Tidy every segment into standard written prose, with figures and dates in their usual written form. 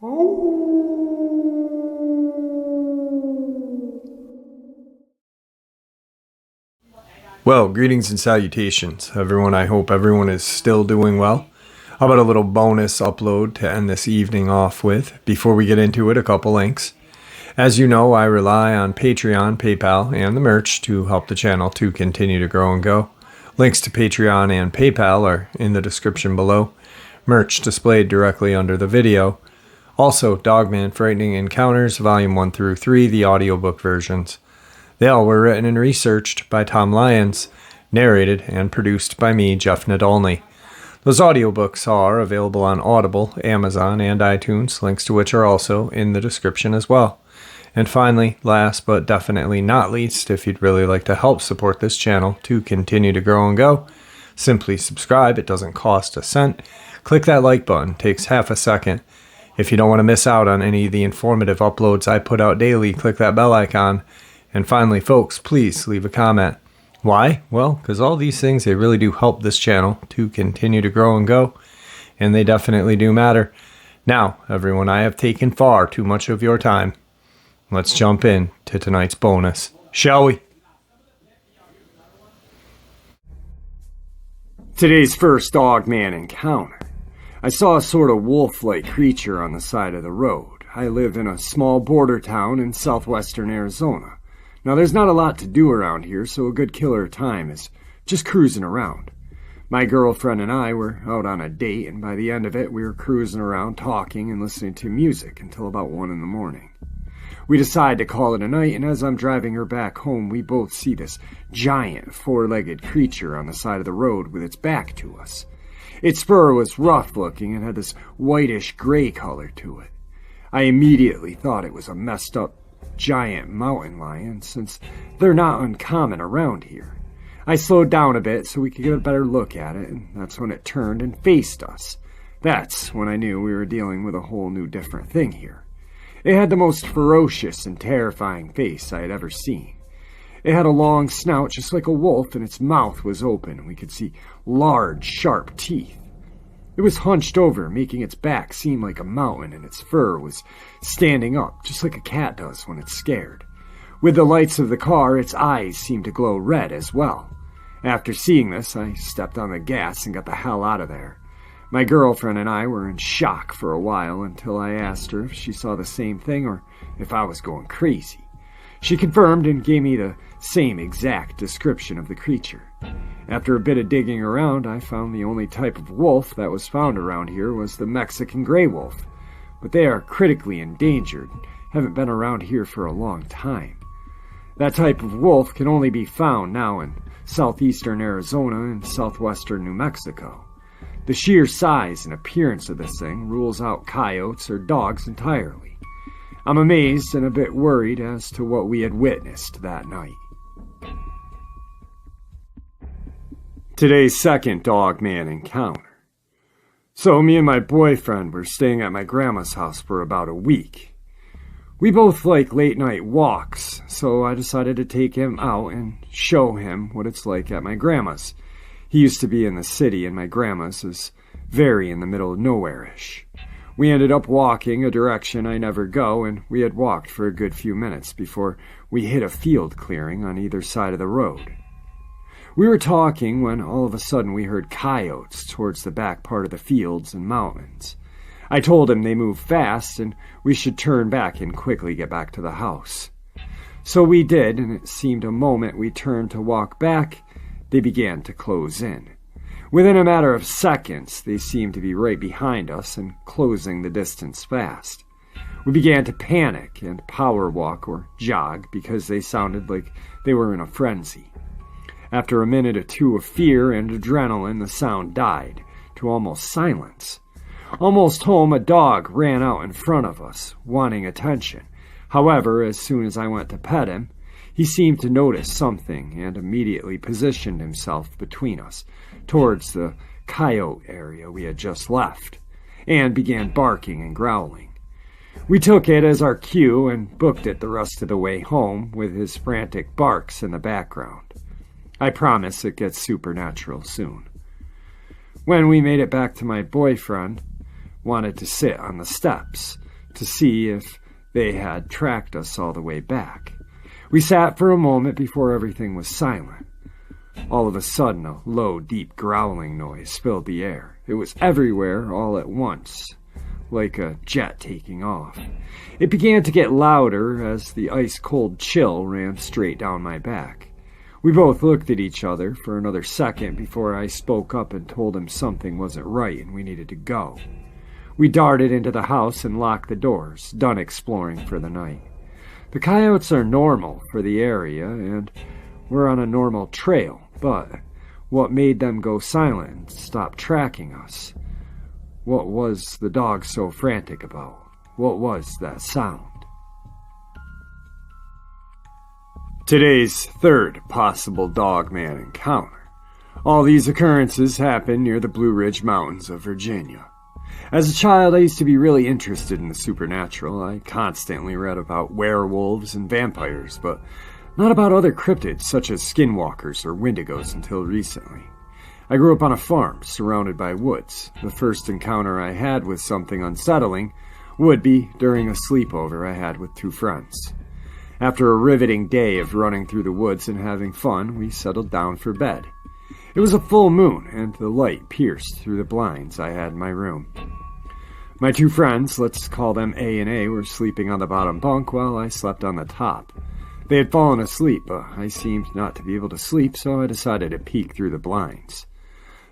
Well, greetings and salutations, everyone. I hope everyone is still doing well. How about a little bonus upload to end this evening off with? Before we get into it, a couple links. As you know, I rely on Patreon, PayPal, and the merch to help the channel to continue to grow and go. Links to Patreon and PayPal are in the description below. Merch displayed directly under the video. Also, Dogman Frightening Encounters, Volume 1 through 3, the audiobook versions. They all were written and researched by Tom Lyons, narrated and produced by me, Jeff Nadolny. Those audiobooks are available on Audible, Amazon, and iTunes, links to which are also in the description as well. And finally, last but definitely not least, if you'd really like to help support this channel to continue to grow and go, simply subscribe. It doesn't cost a cent. Click that like button. It takes half a second. If you don't want to miss out on any of the informative uploads I put out daily, click that bell icon. And finally, folks, please leave a comment. Why? Well, because all these things, they really do help this channel to continue to grow and go, and they definitely do matter. Now, everyone, I have taken far too much of your time. Let's jump in to tonight's bonus, shall we? Today's first Dogman encounter. I saw a sort of wolf-like creature on the side of the road. I live in a small border town in southwestern Arizona. Now, there's not a lot to do around here, so a good killer time is just cruising around. My girlfriend and I were out on a date, and by the end of it, we were cruising around talking and listening to music until about 1 in the morning. We decided to call it a night, and as I'm driving her back home, we both see this giant four-legged creature on the side of the road with its back to us. Its fur was rough-looking and had this whitish-gray color to it. I immediately thought it was a messed-up giant mountain lion, since they're not uncommon around here. I slowed down a bit so we could get a better look at it, and that's when it turned and faced us. That's when I knew we were dealing with a whole new different thing here. It had the most ferocious and terrifying face I had ever seen. It had a long snout just like a wolf, and its mouth was open, and we could see large, sharp teeth. It was hunched over, making its back seem like a mountain, and its fur was standing up, just like a cat does when it's scared. With the lights of the car, its eyes seemed to glow red as well. After seeing this, I stepped on the gas and got the hell out of there. My girlfriend and I were in shock for a while until I asked her if she saw the same thing or if I was going crazy. She confirmed and gave me the same exact description of the creature. After a bit of digging around, I found the only type of wolf that was found around here was the Mexican gray wolf, but they are critically endangered, haven't been around here for a long time. That type of wolf can only be found now in southeastern Arizona and southwestern New Mexico. The sheer size and appearance of this thing rules out coyotes or dogs entirely. I'm amazed and a bit worried as to what we had witnessed that night. Today's second Dogman encounter. So me and my boyfriend were staying at my grandma's house for about a week. We both like late night walks, so I decided to take him out and show him what it's like at my grandma's. He used to be in the city, and my grandma's is very in the middle of nowhere-ish. We ended up walking a direction I never go, and we had walked for a good few minutes before we hit a field clearing on either side of the road. We were talking when all of a sudden we heard coyotes towards the back part of the fields and mountains. I told him they moved fast and we should turn back and quickly get back to the house. So we did, and it seemed a moment we turned to walk back, they began to close in. Within a matter of seconds, they seemed to be right behind us and closing the distance fast. We began to panic and power walk or jog because they sounded like they were in a frenzy. After a minute or two of fear and adrenaline, the sound died to almost silence. Almost home, a dog ran out in front of us, wanting attention. However, as soon as I went to pet him, he seemed to notice something and immediately positioned himself between us, towards the coyote area we had just left, and began barking and growling. We took it as our cue and booked it the rest of the way home with his frantic barks in the background. I promise it gets supernatural soon. When we made it back to my boyfriend, wanted to sit on the steps. to see if they had tracked us all the way back. We sat for a moment before everything was silent. All of a sudden, a low, deep growling noise filled the air. It was everywhere all at once, like a jet taking off. It began to get louder as the ice-cold chill ran straight down my back. We both looked at each other for another second before I spoke up and told him something wasn't right and we needed to go. We darted into the house and locked the doors, done exploring for the night. The coyotes are normal for the area, and we're on a normal trail, but what made them go silent and stop tracking us? What was the dog so frantic about? What was that sound? Today's third possible Dogman encounter. All these occurrences happened near the Blue Ridge Mountains of Virginia. As a child, I used to be really interested in the supernatural. I constantly read about werewolves and vampires, but not about other cryptids such as skinwalkers or wendigos until recently. I grew up on a farm surrounded by woods. The first encounter I had with something unsettling would be during a sleepover I had with two friends. After a riveting day of running through the woods and having fun, we settled down for bed. It was a full moon, and the light pierced through the blinds I had in my room. My two friends, let's call them A and A, were sleeping on the bottom bunk while I slept on the top. They had fallen asleep, but I seemed not to be able to sleep, so I decided to peek through the blinds.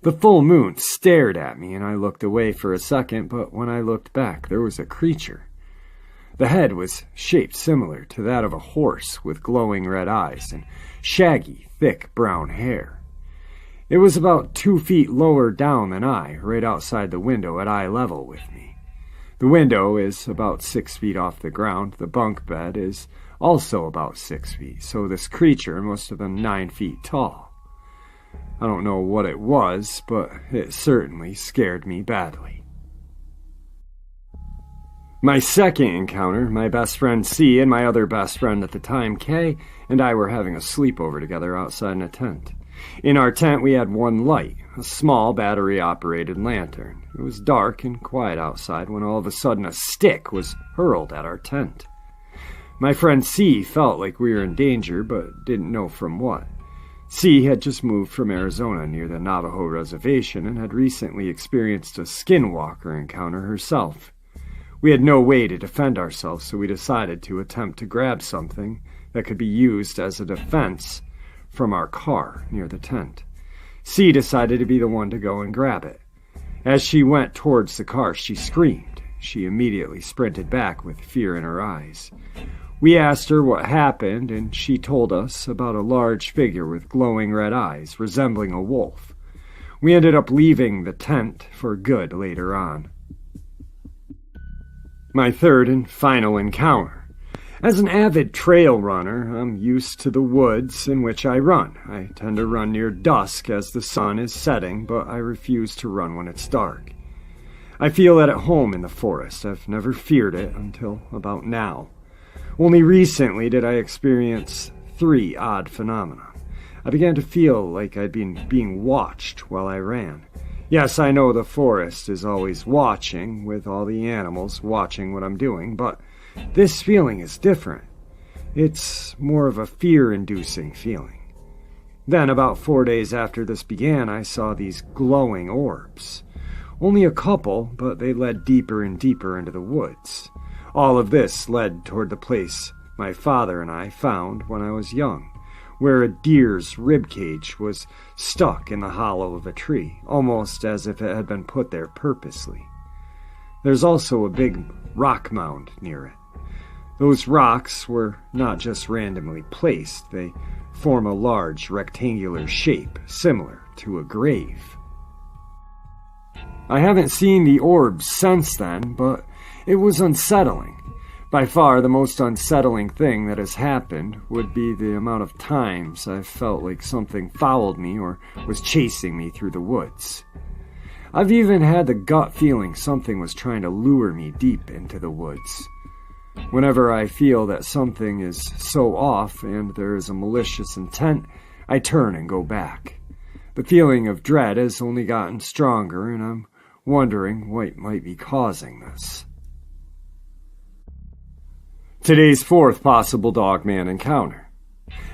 The full moon stared at me, and I looked away for a second, but when I looked back, there was a creature. The head was shaped similar to that of a horse with glowing red eyes and shaggy, thick brown hair. It was about 2 feet lower down than I, right outside the window at eye level with me. The window is about 6 feet off the ground. The bunk bed is also about 6 feet, so this creature must have been 9 feet tall. I don't know what it was, but it certainly scared me badly. My second encounter, my best friend C and my other best friend at the time, K, and I were having a sleepover together outside in a tent. In our tent, we had one light, a small battery-operated lantern. It was dark and quiet outside when all of a sudden a stick was hurled at our tent. My friend C felt like we were in danger, but didn't know from what. C had just moved from Arizona near the Navajo reservation and had recently experienced a skinwalker encounter herself. We had no way to defend ourselves, so we decided to attempt to grab something that could be used as a defense from our car near the tent. C decided to be the one to go and grab it. As she went towards the car, she screamed. She immediately sprinted back with fear in her eyes. We asked her what happened, and she told us about a large figure with glowing red eyes, resembling a wolf. We ended up leaving the tent for good later on. My third and final encounter. As an avid trail runner, I'm used to the woods in which I run. I tend to run near dusk as the sun is setting, but I refuse to run when it's dark. I feel at home in the forest. I've never feared it until about now. Only recently did I experience 3 odd phenomena. I began to feel like I'd been being watched while I ran. Yes, I know the forest is always watching, with all the animals watching what I'm doing, but this feeling is different. It's more of a fear-inducing feeling. Then, about 4 days after this began, I saw these glowing orbs. Only a couple, but they led deeper and deeper into the woods. All of this led toward the place my father and I found when I was young, where a deer's ribcage was stuck in the hollow of a tree, almost as if it had been put there purposely. There's also a big rock mound near it. Those rocks were not just randomly placed, they form a large rectangular shape, similar to a grave. I haven't seen the orbs since then, but it was unsettling. By far, the most unsettling thing that has happened would be the amount of times I've felt like something followed me or was chasing me through the woods. I've even had the gut feeling something was trying to lure me deep into the woods. Whenever I feel that something is so off and there is a malicious intent, I turn and go back. The feeling of dread has only gotten stronger, and I'm wondering what might be causing this. Today's fourth possible Dogman encounter.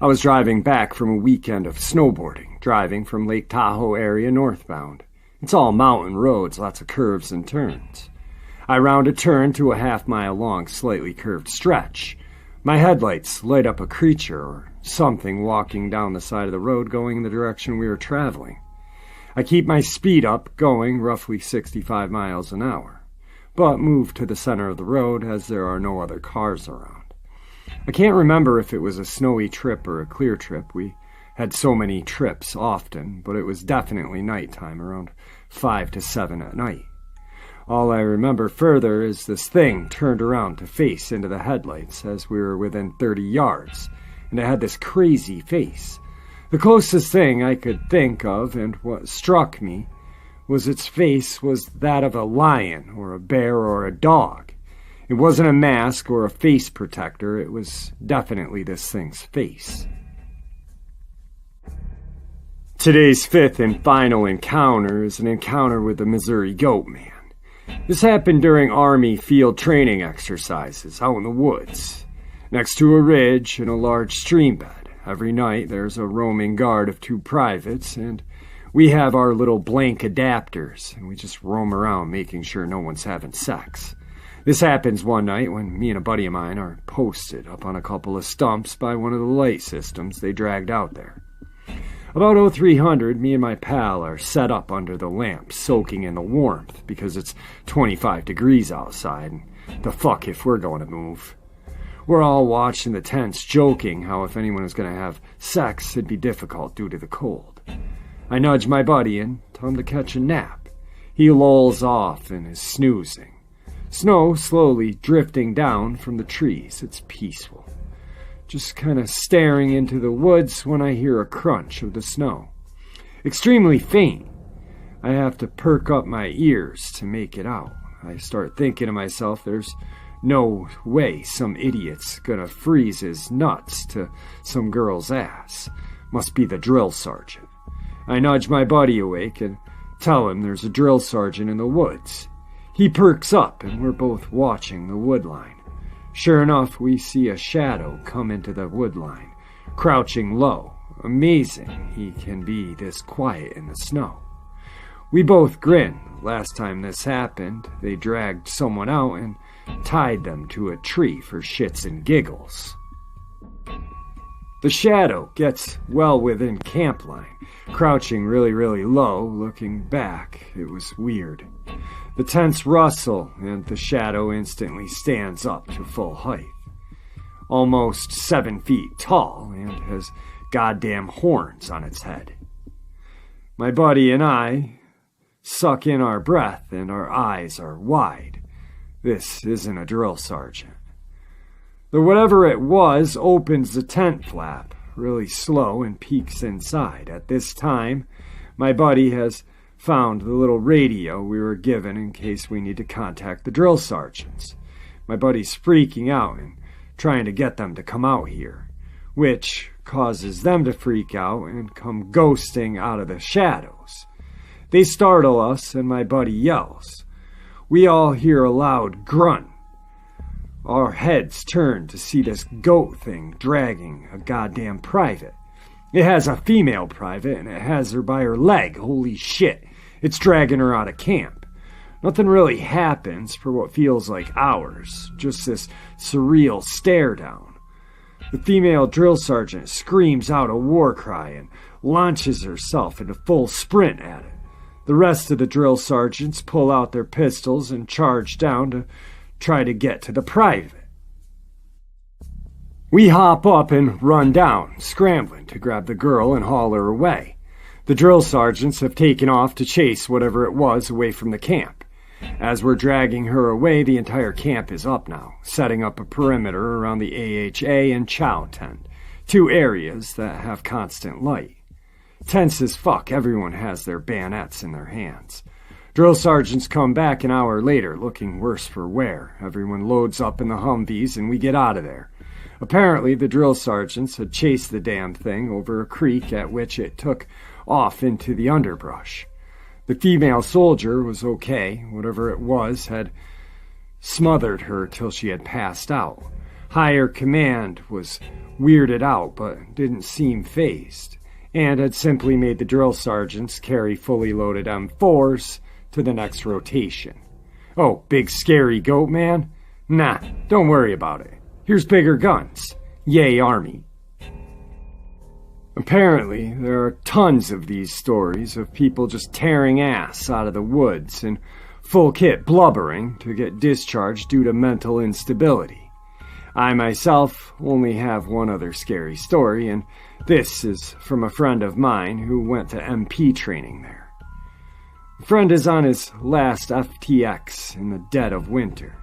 I was driving back from a weekend of snowboarding, driving from Lake Tahoe area northbound. It's all mountain roads, lots of curves and turns. I round a turn to a half-mile long, slightly curved stretch. My headlights light up a creature or something walking down the side of the road going in the direction we were traveling. I keep my speed up, going roughly 65 miles an hour, but move to the center of the road as there are no other cars around. I can't remember if it was a snowy trip or a clear trip. We had so many trips often, but it was definitely nighttime, around 5 to 7 at night. All I remember further is this thing turned around to face into the headlights as we were within 30 yards, and it had this crazy face. The closest thing I could think of, and what struck me, was its face was that of a lion or a bear or a dog. It wasn't a mask or a face protector, it was definitely this thing's face. Today's fifth and final encounter is an encounter with the Missouri Goat Man. This happened during Army field training exercises out in the woods, next to a ridge and a large stream bed. Every night there's a roaming guard of 2 privates, and we have our little blank adapters, and we just roam around making sure no one's having sex. This happens one night when me and a buddy of mine are posted up on a couple of stumps by one of the light systems they dragged out there. About 0300, me and my pal are set up under the lamp, soaking in the warmth because it's 25 degrees outside, and the fuck if we're going to move. We're all watching the tents, joking how if anyone was going to have sex, it'd be difficult due to the cold. I nudge my buddy and tell him to catch a nap. He lolls off and is snoozing. Snow slowly drifting down from the trees. It's peaceful. Just kind of staring into the woods when I hear a crunch of the snow. Extremely faint. I have to perk up my ears to make it out. I start thinking to myself, there's no way some idiot's gonna freeze his nuts to some girl's ass. Must be the drill sergeant. I nudge my buddy awake and tell him there's a drill sergeant in the woods. He perks up and we're both watching the wood line. Sure enough, we see a shadow come into the wood line, crouching low. Amazing he can be this quiet in the snow. We both grin. Last time this happened, they dragged someone out and tied them to a tree for shits and giggles. The shadow gets well within camp line, crouching really low, looking back. It was weird. The tents rustle, and the shadow instantly stands up to full height. Almost 7 feet tall, and has goddamn horns on its head. My buddy and I suck in our breath, and our eyes are wide. This isn't a drill sergeant. The whatever it was opens the tent flap really slow and peeks inside. At this time, my buddy has found the little radio we were given in case we need to contact the drill sergeants. My buddy's freaking out and trying to get them to come out here, which causes them to freak out and come ghosting out of the shadows. They startle us and my buddy yells. We all hear a loud grunt. Our heads turn to see this goat thing dragging a goddamn private. It has a female private and it has her by her leg. Holy shit. It's dragging her out of camp. Nothing really happens for what feels like hours. Just this surreal stare down. The female drill sergeant screams out a war cry and launches herself into full sprint at it. The rest of the drill sergeants pull out their pistols and charge down to try to get to the private. We hop up and run down, scrambling to grab the girl and haul her away. The drill sergeants have taken off to chase whatever it was away from the camp. As we're dragging her away, the entire camp is up now, setting up a perimeter around the AHA and Chow tent, 2 areas that have constant light. Tense as fuck, everyone has their bayonets in their hands. Drill sergeants come back an hour later, looking worse for wear. Everyone loads up in the Humvees and we get out of there. Apparently, the drill sergeants had chased the damn thing over a creek at which it took off into the underbrush. The female soldier was okay. Whatever it was had smothered her till she had passed out. Higher command was weirded out but didn't seem fazed, and had simply made the drill sergeants carry fully loaded M4s to the next rotation. Oh, big scary goat man? Nah, don't worry about it. Here's bigger guns. Yay, Army. Apparently, there are tons of these stories of people just tearing ass out of the woods and full kit blubbering to get discharged due to mental instability. I myself only have one other scary story, and this is from a friend of mine who went to MP training there. The friend is on his last FTX in the dead of winter.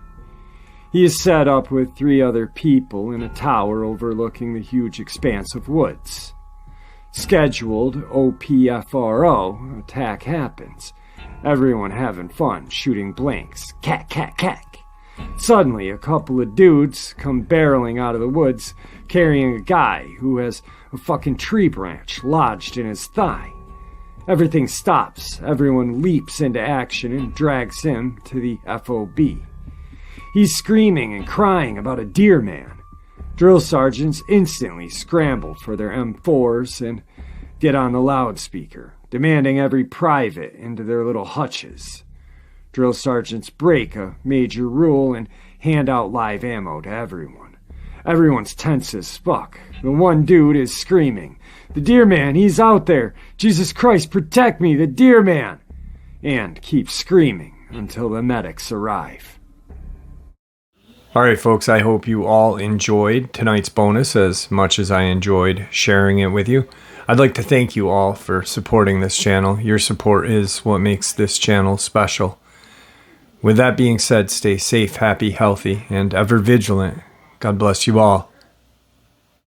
He is set up with 3 other people in a tower overlooking the huge expanse of woods. Scheduled OPFRO attack happens. Everyone having fun, shooting blanks. Cack, cack, cack. Suddenly, a couple of dudes come barreling out of the woods, carrying a guy who has a fucking tree branch lodged in his thigh. Everything stops. Everyone leaps into action and drags him to the FOB. He's screaming and crying about a deer man. Drill sergeants instantly scramble for their M4s and get on the loudspeaker, demanding every private into their little hutches. Drill sergeants break a major rule and hand out live ammo to everyone. Everyone's tense as fuck. The one dude is screaming, "The deer man, he's out there! Jesus Christ, protect me, the deer man!" And keeps screaming until the medics arrive. Alright folks, I hope you all enjoyed tonight's bonus as much as I enjoyed sharing it with you. I'd like to thank you all for supporting this channel. Your support is what makes this channel special. With that being said, stay safe, happy, healthy, and ever vigilant. God bless you all.